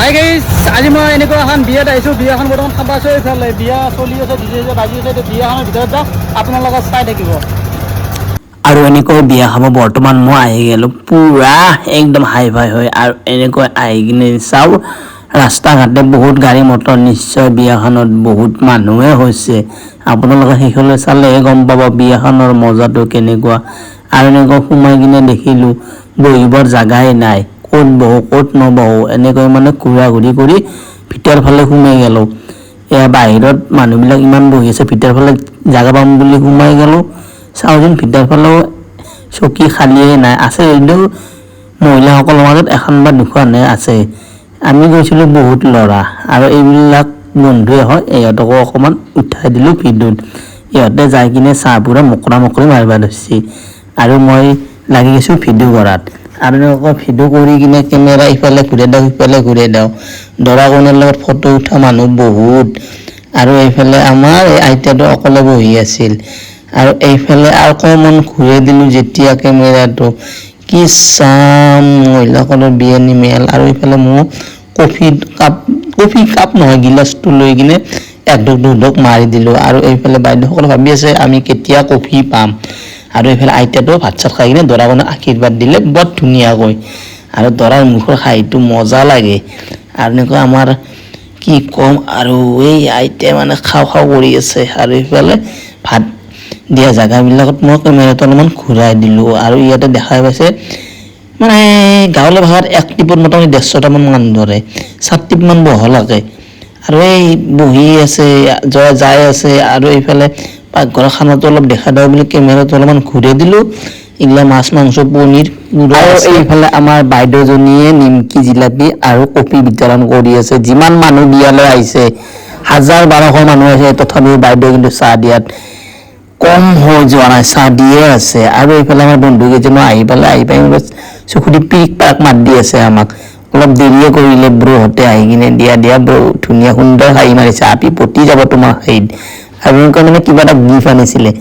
Hi guys, আজি মই এনেকুৱা এখন বিয়াত আহিছোঁ। বিয়াখন বৰ্তমান খাব আছোঁ। এইফালে বিয়া চলি আছে, ডিজে বাজি আছে। এতিয়া বিয়াখনৰ ভিতৰত যাওঁ, আপোনালোকে চাই থাকিব। আৰু এনেকৈ বিয়া খাব বৰ্তমান মই আহি গ'লোঁ পুৰা একদম হাই ফাই হয়। আৰু এনেকৈ আহি কিনে চাওঁ ৰাস্তা ঘাটে বহুত গাড়ী মটৰ, নিশ্চয় বিয়াখনত বহুত মানুহে হৈছে। আপোনালোকে সেইফালে চালেহে গম পাব বিয়াখনৰ মজাটো কেনেকুৱা। আৰু এনেকৈ সোমাই কিনে দেখিলোঁ বহিবৰ জাগাই নাই, ক'ত বহো ক'ত নবহো এনেকৈ মানে ঘূৰা ঘূৰি কৰি ভিতৰ ফালে সোমাই গ'লোঁ। এয়া বাহিৰত মানুহবিলাক ইমান বহি আছে, ভিতৰ ফালে জাগা পাম বুলি সোমাই গ'লোঁ। চাওঁচোন ভিতৰ ফালেও চকী খালিয়ে নাই, আছে যদিও মহিলাসকলৰ মাজত এখন বা দুখনহে আছে। আমি গৈছিলোঁ বহুত ল'ৰা, আৰু এইবিলাক বন্ধুৱে হয়। ইহঁতকো অকণমান উঠাই দিলোঁ ভিডিঅ'ত। ইহঁতে যাই কিনে চাহ পুৰা মকৰা মকৰি মাৰিব ধৰিছে, আৰু মই লাগি গৈছোঁ ভিডিঅ' কৰাত। আৰু এনেকৈ ভিডিঅ' কৰি কিনে কেমেৰা ইফালে ঘূৰাই দিওঁ সিফালে ঘূৰাই দিওঁ। দৰা কইনাৰ লগত ফটো উঠা মানুহ বহুত, আৰু এইফালে আমাৰ এই আইতাটো অকলে বহি আছিল। আৰু এইফালে অকণমান ঘূৰাই দিলোঁ যেতিয়া কেমেৰাটো, কি চাম মহিলাসকলৰ বিয়নী মেল। আৰু এইফালে মোৰ কফি কাপ নহয়, গিলাচটো লৈ কিনে একঢোক দুঢোক মাৰি দিলোঁ। আৰু এইফালে বাইদেউসকলে ভাবি আছে আমি কেতিয়া কফি পাম। আৰু এইফালে আইতাটো ভাত চাত খাই কিনে দৰা কইনাক আশীৰ্বাদ দিলে বৰ ধুনীয়াকৈ। আৰু দৰাৰ মুখৰ হাঁহিটো মজা লাগে। আৰু এনেকৈ আমাৰ কি ক'ম, আৰু এই আইতাই মানে খাওঁ খাওঁ কৰি আছে। আৰু এইফালে ভাত দিয়া জেগাবিলাকত মই কেমেৰাটো অলপমান ঘূৰাই দিলোঁ। আৰু ইয়াতে দেখাই পাইছে মানে গাঁৱলীয়া ভাষাত এক টিপত মোটামুটি 150টামান মানুহ ধৰে, 7 টিপমান বহলাকে। আৰু এই বহি আছে, যাই আছে। আৰু এইফালে পাকঘৰৰ খানাটো অলপ দেখা দিওঁ বুলি কেমেৰাটো অলপমান ঘূৰাই দিলোঁ। এইগিলা মাছ মাংস পনীৰ। আৰু এইফালে আমাৰ বাইদেউজনীয়ে নিমকি জিলাপি আৰু কফি বিতৰণ কৰি আছে। যিমান মানুহ বিয়ালৈ আহিছে, 1000-1200 মানুহ আহিছে, তথাপিও বাইদেউ কিন্তু চাহ দিয়াত কম হৈ যোৱা নাই, চাহ দিয়ে আছে। আৰু এইফালে আমাৰ বন্ধু কেইজনো আহি পাই চকুদি পিক পাক মাত দি আছে আমাক। অলপ দেৰিয়ে কৰিলে ব্ৰহঁতে আহি কিনে দিয়া ব্ৰ, ধুনীয়া সুন্দৰ হাঁহি মাৰিছে, আপি পতি যাব তোমাৰ হাঁহিত। আৰু এনেকৈ মানে কিবা এটা গিফ্ট আনিছিলে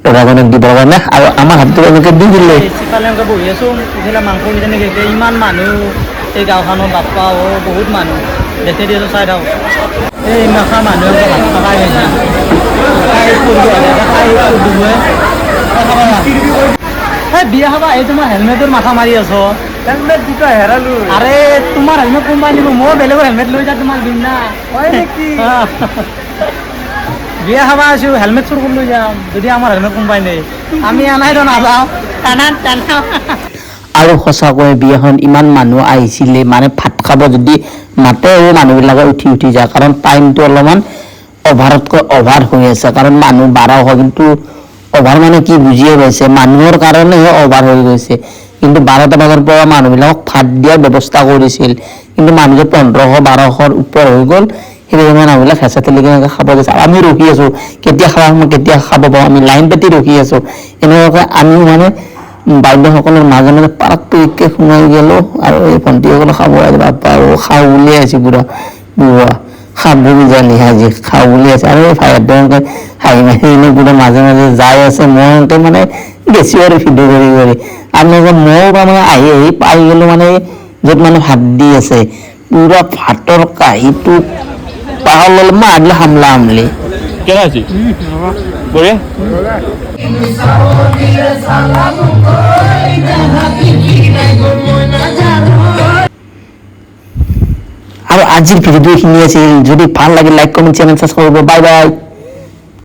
দৰা কইনাক দিবৰ কাৰণে, আৰু আমাৰ হাতটো এনেকৈ দি দিলে। সিফালে এনেকৈ বহি আছোঁ, ইফালে মাংস কিজানি গৈছে। ইমান মানুহ এই গাঁওখনত, বাপ্পা বহুত মানুহ দেখি দি আছোঁ, চাই থাকক। এই মাখা মানুহে ভাত খাবাই গৈছে। বিয়া খাবা এই তোমাৰ হেলমেটৰ মাথা মাৰি আছ। হেলমেট দুটা হেৰালো। আৰে তোমাৰ হেলমেট কোনোবাই নিব, মই বেলেগৰ হেলমেট লৈ যাওঁ তোমাক দিম না। হয় নেকি? বিয়া খাবা আছোঁ, হেলমেট চুৰ কৰি লৈ যাম যদি আমাৰ হেলমেট কোনোবাই নেই। আমি আনাইতো নাযাওঁ। আৰু সঁচাকৈ বিয়াখন ইমান মানুহ আহিছিলে, মানে ভাত খাব যদি মাতে মানুহবিলাকে উঠি উঠি যায়। কাৰণ টাইমটো অলপমান অভাৰতকৈ অভাৰ হৈ আছে, কাৰণ মানুহ 1200, কিন্তু অভাৰ মানে কি বুজিয়ে পাইছে, মানুহৰ কাৰণেহে অভাৰ হৈ গৈছে। কিন্তু 12টা বজাৰ পৰা মানুহবিলাকক ভাত দিয়াৰ ব্যৱস্থা কৰিছিল, কিন্তু মানুহ যে 1500-1200ৰ ওপৰ হৈ গ'ল। সেইবাবে মানুহবিলাক হেঁচা ঠেলি কেনেকৈ খাব গৈছে। আমি ৰখি আছোঁ কেতিয়া খাব পাওঁ, আমি লাইন পাতি ৰখি আছোঁ। এনেকুৱাকৈ আমিও মানে বাইদেউসকলৰ মাজে মাজে পাৰাক পিৰিককৈ সোমাই গ'লোঁ। আৰু এই ভণ্টিসকলে খাব আহিছে, বাপ্পা আৰু খাওঁ বুলিয়ে আহিছে পুৰা খাব জানি আজি খাওঁ বুলি আছে। আৰু এই ভাইহঁতে এনেকৈ হাঁহি মাৰি কিনে পুৰা মাজে মাজে যাই আছে। মই এনেকৈ মানে বেছি আৰু ভিডিঅ' কৰি আৰু ময়ো তাৰমানে আহি পাই গ'লোঁ মানে য'ত মানে ভাত দি আছে। পুৰা ভাতৰ কাঁহীটো পাহৰ ল'লে মই আগলে হামলা হামলি। কেনে আছি বঢ়িয়া। আৰু আজিৰ ভিডিঅ'টো এইখিনি আছিল। যদি ভাল লাগে লাইক কমেণ্ট চেনেল ছাবস্ক্ৰাইব কৰিব। Bye bye.